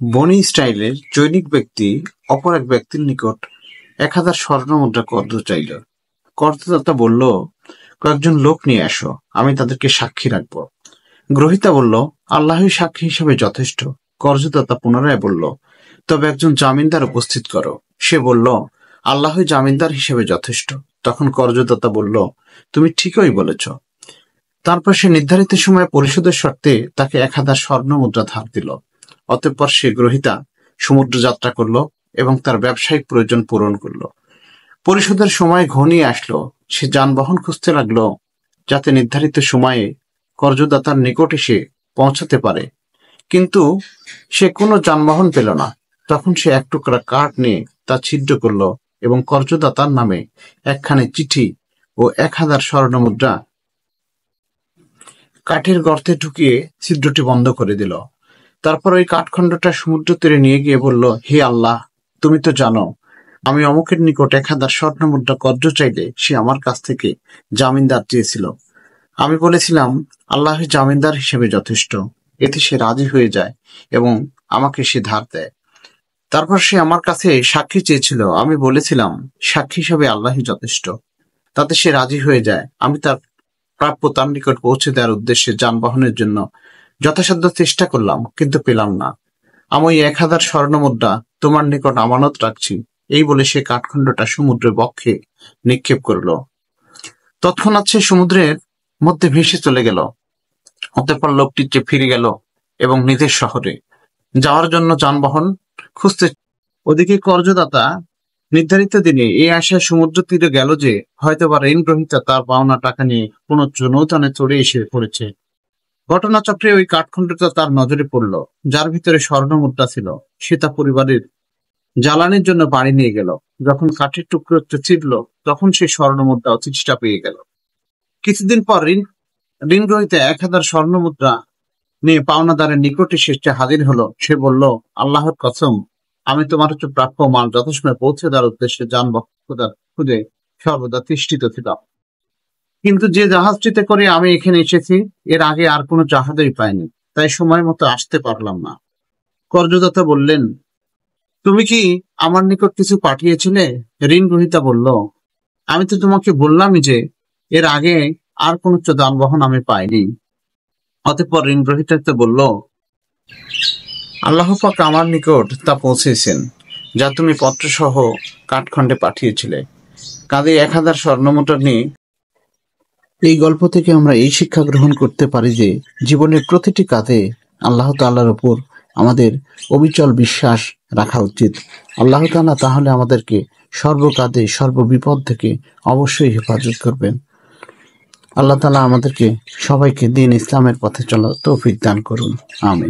বনি ইসরায়েলের জনৈক ব্যক্তি অপর এক ব্যক্তির নিকট 1000 স্বর্ণমুদ্রা কর্জ চাইল। কর্জদাতা বলল, কয়েকজন লোক নিয়ে আসো, আমি তাদেরকে সাক্ষী রাখব। গ্রহীতা বলল, আল্লাহই সাক্ষী হিসেবে যথেষ্ট। কর্জদাতা পুনরায় বলল, তবে একজন জামিনদার উপস্থিত করো। সে বলল, আল্লাহই জামিনদার হিসেবে যথেষ্ট। তখন কর্জদাতা বলল, তুমি ঠিকই বলেছ। তারপর সে নির্ধারিত সময়ে পরিশোধের শর্তে তাকে 1000 স্বর্ণমুদ্রা ধার দিল। অতঃপর সে গ্রহীতা সমুদ্র যাত্রা করল এবং তার ব্যবসায়িক প্রয়োজন পূরণ করল। পরিশোধের সময় ঘনিয়ে আসলো। সে যানবাহন খুঁজতে লাগলো, যাতে নির্ধারিত সময়ে কর্জদাতার নিকট এসে পৌঁছাতে পারে, কিন্তু সে কোনো যানবাহন পেল না। তখন সে এক টুকরা কাঠ নিয়ে তা ছিদ্র করল এবং কর্জদাতার নামে একখানি চিঠি ও 1000 স্বর্ণমুদ্রা কাঠের গর্তে ঢুকিয়ে ছিদ্রটি বন্ধ করে দিল। তারপর ওই কাঠখণ্ডটা সমুদ্র তীরে নিয়ে গিয়ে বলল, হে আল্লাহ, তুমি তো জানো আমি অমুকের নিকট 1000 স্বর্ণমুদ্রা কর্জ চাইলে সে আমার কাছ থেকে জামিনদার চেয়েছিল। আমি বলেছিলাম, আল্লাহ জামিনদার হিসেবে যথেষ্ট। এতে সে রাজি হয়ে যায় এবং আমাকে সে ধার দেয়। তারপর সে আমার কাছে সাক্ষী চেয়েছিল। আমি বলেছিলাম, সাক্ষী হিসেবে আল্লাহই যথেষ্ট। তাতে সে রাজি হয়ে যায়। আমি তার প্রাপ্য তার নিকট পৌঁছে দেওয়ার উদ্দেশ্যে যানবাহনের জন্য যথাসাধ্য চেষ্টা করলাম, কিন্তু পেলাম না। আমি ওই 1000 স্বর্ণমুদ্রা তোমার নিকট আমানত রাখছি। এই বলে সে কাঠখণ্ডটা সমুদ্রের বক্ষে নিক্ষেপ করল। তৎক্ষণাৎ সে সমুদ্রের মধ্যে ভেসে চলে গেল। অতঃপর লোকটি ফিরে গেল এবং নিজের শহরে যাওয়ার জন্য যানবাহন খুঁজতে। ওদিকে কর্জদাতা নির্ধারিত দিনে এই আশায় সমুদ্র তীরে গেল যে হয়তোবা ঋণ গ্রহীতা তার পাওনা টাকা নিয়ে কোনো নৌযানে চড়ে এসে পড়েছে। ঘটনাচক্রে ওই কাঠখণ্ডটা তার নজরে পড়ল, যার ভিতরে স্বর্ণমুদ্রা ছিল। সে তা পরিবারের জ্বালানির জন্য বাড়ি নিয়ে গেল। যখন কাঠের টুকরো ছিঁড়ল, তখন সে স্বর্ণমুদ্রা ও চিঠিটা পেয়ে গেল। কিছুদিন পর ঋণ গ্রহীতা 1000 স্বর্ণমুদ্রা নিয়ে পাওনাদারের নিকটে সে হাজির হলো। সে বলল, আল্লাহর কসম, আমি তোমার হচ্ছে প্রাপ্য মাল যথাসময়ে পৌঁছে দেওয়ার উদ্দেশ্যে যানবাহন খুঁজে সর্বদা তিষ্ঠিত ছিলাম, কিন্তু যে জাহাজটিতে করে আমি এখানে এসেছি এর আগে আর কোনো জাহাজই পাইনি, তাই সময় মতো আসতে পারলাম না। কর্জদাতা বললেন, তুমি কি আমার নিকট কিছু পাঠিয়েছিলে? ঋণ গ্রহীতা বলল, আমি তো তোমাকে বললামই যে এর আগে আর কোনো যানবাহন আমি পাইনি। অতঃপর ঋণ গ্রহীতা বলল, আল্লাহ পাক আমার নিকট তা পৌঁছেছেন যা তুমি পত্রসহ কাঠখণ্ডে পাঠিয়েছিলে। কাঁধে 1000 স্বর্ণমুদ্রা নিয়ে। এই গল্প থেকে আমরা এই শিক্ষা গ্রহণ করতে পারি যে জীবনের প্রতিটি কাজে আল্লাহ তাআলার উপর আমাদের অবিচল বিশ্বাস রাখা উচিত। আল্লাহ তাআলা তাহলে আমাদেরকে সর্বকাজে সর্ববিপদ থেকে অবশ্যই হেফাজত করবেন। আল্লাহ তাআলা আমাদেরকে সবাইকে দ্বীন ইসলামের পথে চলার তৌফিক দান করুন। আমিন।